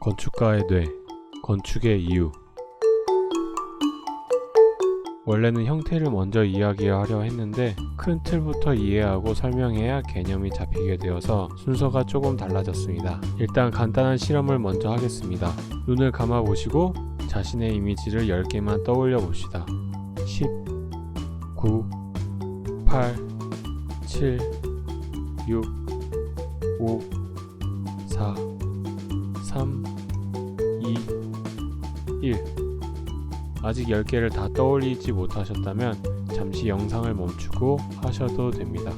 건축가의 뇌, 건축의 이유. 원래는 형태를 먼저 이야기하려 했는데 큰 틀부터 이해하고 설명해야 개념이 잡히게 되어서 순서가 조금 달라졌습니다. 일단 간단한 실험을 먼저 하겠습니다. 눈을 감아 보시고 자신의 이미지를 10개만 떠올려 봅시다. 10, 9, 8, 7, 6, 5, 4, 3, 2, 1. 아직 10개를 다 떠올리지 못하셨다면 잠시 영상을 멈추고 하셔도 됩니다.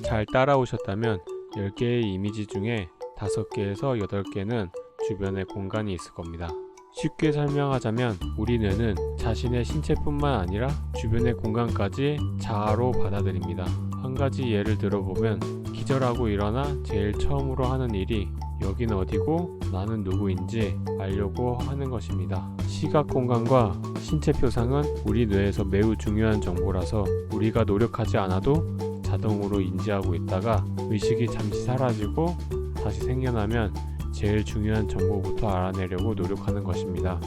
잘 따라오셨다면 10개의 이미지 중에 5개에서 8개는 주변에 공간이 있을 겁니다. 쉽게 설명하자면 우리 뇌는 자신의 신체뿐만 아니라 주변의 공간까지 자아로 받아들입니다. 한 가지 예를 들어보면 기절하고 일어나 제일 처음으로 하는 일이 여긴 어디고 나는 누구인지 알려고 하는 것입니다. 시각 공간과 신체 표상은 우리 뇌에서 매우 중요한 정보라서 우리가 노력하지 않아도 자동으로 인지하고 있다가 의식이 잠시 사라지고 다시 생겨나면 제일 중요한 정보부터 알아내려고 노력하는 것입니다.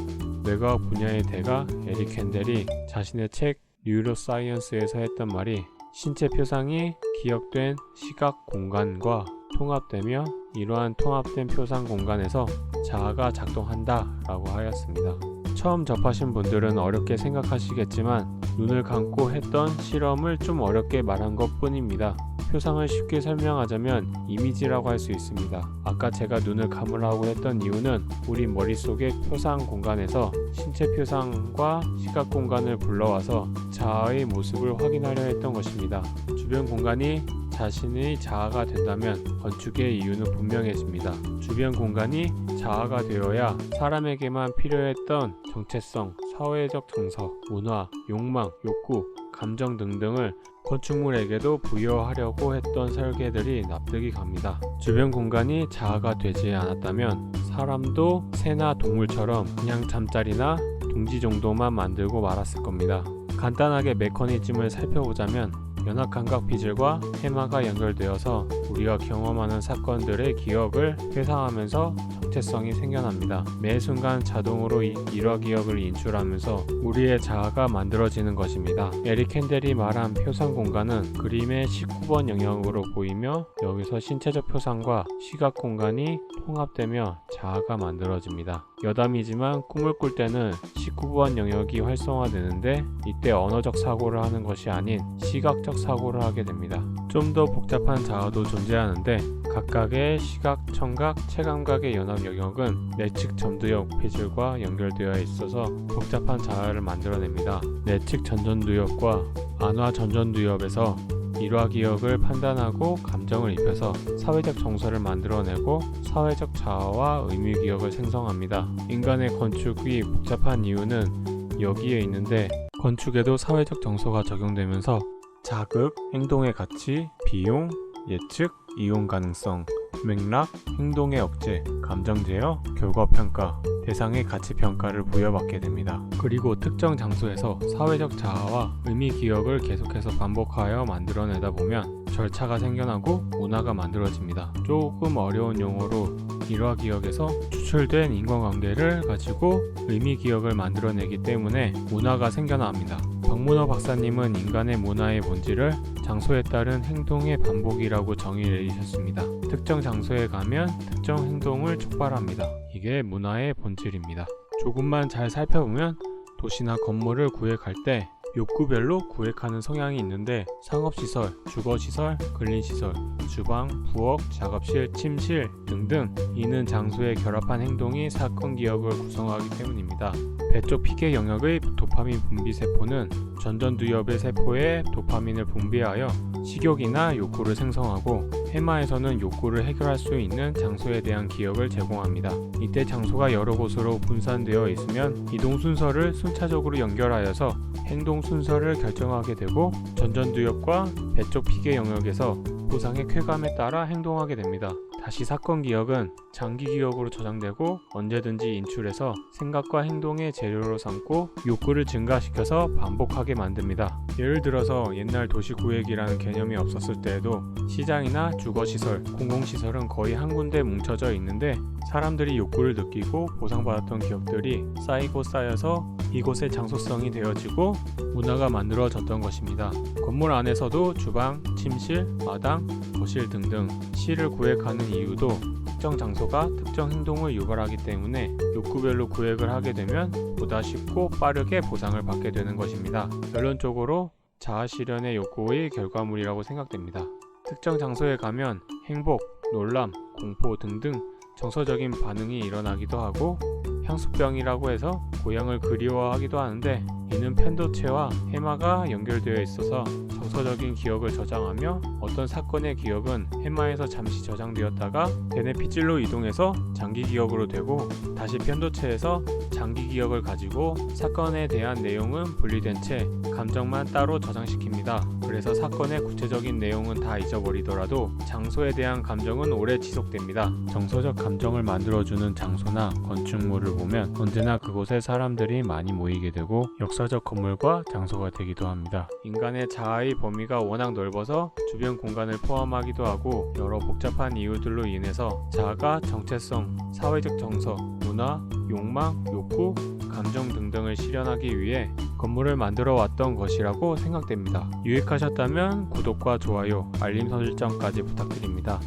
뇌과학 분야의 대가 에릭 캔델이 자신의 책 뉴로사이언스에서 했던 말이 신체 표상이 기억된 시각 공간과 통합되며 이러한 통합된 표상 공간에서 자아가 작동한다 라고 하였습니다. 처음 접하신 분들은 어렵게 생각하시겠지만 눈을 감고 했던 실험을 좀 어렵게 말한 것 뿐입니다. 표상을 쉽게 설명하자면 이미지라고 할 수 있습니다. 아까 제가 눈을 감으라고 했던 이유는 우리 머릿속의 표상 공간에서 신체 표상과 시각 공간을 불러와서 자아의 모습을 확인하려 했던 것입니다. 주변 공간이 자신의 자아가 된다면 건축의 이유는 분명해집니다. 주변 공간이 자아가 되어야 사람에게만 필요했던 정체성, 사회적 정서, 문화, 욕망, 욕구, 감정 등등을 건축물에게도 부여하려고 했던 설계들이 납득이 갑니다. 주변 공간이 자아가 되지 않았다면 사람도 새나 동물처럼 그냥 잠자리나 둥지 정도만 만들고 말았을 겁니다. 간단하게 메커니즘을 살펴보자면 연합감각 피질과 해마가 연결되어서 우리가 경험하는 사건들의 기억을 회상하면서 정체성이 생겨납니다. 매 순간 자동으로 일화 기억을 인출하면서 우리의 자아가 만들어지는 것입니다. 에릭 캔델이 말한 표상 공간은 그림의 19번 영역으로 보이며 여기서 신체적 표상과 시각 공간이 통합되며 자아가 만들어집니다. 여담이지만 꿈을 꿀 때는 19번 영역이 활성화되는데 이때 언어적 사고를 하는 것이 아닌 시각적 사고를 하게 됩니다. 좀 더 복잡한 자아도 존재하는데 각각의 시각, 청각, 체감각의 연합 영역은 내측 점두엽 피질과 연결되어 있어서 복잡한 자아를 만들어냅니다. 내측 전전두엽과 안화 전전두엽에서 일화 기억을 판단하고 감정을 입혀서 사회적 정서를 만들어내고 사회적 자아와 의미 기억을 생성합니다. 인간의 건축이 복잡한 이유는 여기에 있는데 건축에도 사회적 정서가 적용되면서 자극, 행동의 가치, 비용, 예측, 이용 가능성, 맥락, 행동의 억제, 감정 제어, 결과 평가, 대상의 가치 평가를 부여받게 됩니다. 그리고 특정 장소에서 사회적 자아와 의미 기억을 계속해서 반복하여 만들어내다 보면 절차가 생겨나고 문화가 만들어집니다. 조금 어려운 용어로 일화 기억에서 추출된 인과관계를 가지고 의미 기억을 만들어내기 때문에 문화가 생겨납니다. 박문호 박사님은 인간의 문화의 본질을 장소에 따른 행동의 반복이라고 정의 내리셨습니다. 특정 장소에 가면 특정 행동을 촉발합니다. 이게 문화의 본질입니다. 조금만 잘 살펴보면 도시나 건물을 구획할 때 욕구별로 구획하는 성향이 있는데 상업시설, 주거시설, 근린시설, 주방, 부엌, 작업실, 침실 등등 이는 장소에 결합한 행동이 사건 기억을 구성하기 때문입니다. 배 쪽 피계 영역의 도파민 분비 세포는 전전두엽의 세포에 도파민을 분비하여 식욕이나 욕구를 생성하고 해마에서는 욕구를 해결할 수 있는 장소에 대한 기억을 제공합니다. 이때 장소가 여러 곳으로 분산되어 있으면 이동 순서를 순차적으로 연결하여서 행동 순서를 결정하게 되고 전전두엽과 배 쪽 피계 영역에서 보상의 쾌감에 따라 행동하게 됩니다. 다시 사건 기억은 장기 기억으로 저장되고 언제든지 인출해서 생각과 행동의 재료로 삼고 욕구를 증가시켜서 반복하게 만듭니다. 예를 들어서 옛날 도시구획이라는 개념이 없었을 때에도 시장이나 주거시설, 공공시설은 거의 한 군데 뭉쳐져 있는데 사람들이 욕구를 느끼고 보상받았던 기억들이 쌓이고 쌓여서 이곳의 장소성이 되어지고 문화가 만들어졌던 것입니다. 건물 안에서도 주방, 침실, 마당, 거실 등등 시를 구획하는 이유도 특정 장소가 특정 행동을 유발하기 때문에 욕구별로 구획을 하게 되면 보다 쉽고 빠르게 보상을 받게 되는 것입니다. 결론적으로 자아 실현의 욕구의 결과물이라고 생각됩니다. 특정 장소에 가면 행복, 놀람, 공포 등등 정서적인 반응이 일어나기도 하고 향수병이라고 해서 고향을 그리워하기도 하는데 이는 펜도체와 해마가 연결되어 있어서 정서적인 기억을 저장하며 어떤 사건의 기억은 해마에서 잠시 저장되었다가 베네피질로 이동해서 장기 기억으로 되고 다시 펜도체에서 장기 기억을 가지고 사건에 대한 내용은 분리된 채 감정만 따로 저장시킵니다. 그래서 사건의 구체적인 내용은 다 잊어버리더라도 장소에 대한 감정은 오래 지속됩니다. 정서적 감정을 만들어주는 장소나 건축물을 보면 언제나 그곳에 사람들이 많이 모이게 되고 역사적 건물과 장소가 되기도 합니다. 인간의 자아의 범위가 워낙 넓어서 주변 공간을 포함하기도 하고 여러 복잡한 이유들로 인해서 자아가 정체성, 사회적 정서, 문화, 욕망, 욕구, 감정 등등을 실현하기 위해 건물을 만들어 왔던 것이라고 생각됩니다. 유익하셨다면 구독과 좋아요, 알림 설정까지 부탁드립니다.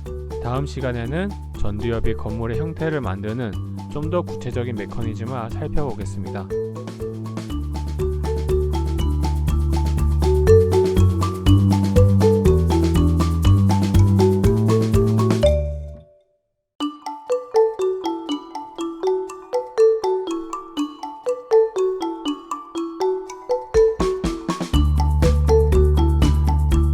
다음 시간에는 전두엽이 건물의 형태를 만드는 좀 더 구체적인 메커니즘을 살펴보겠습니다.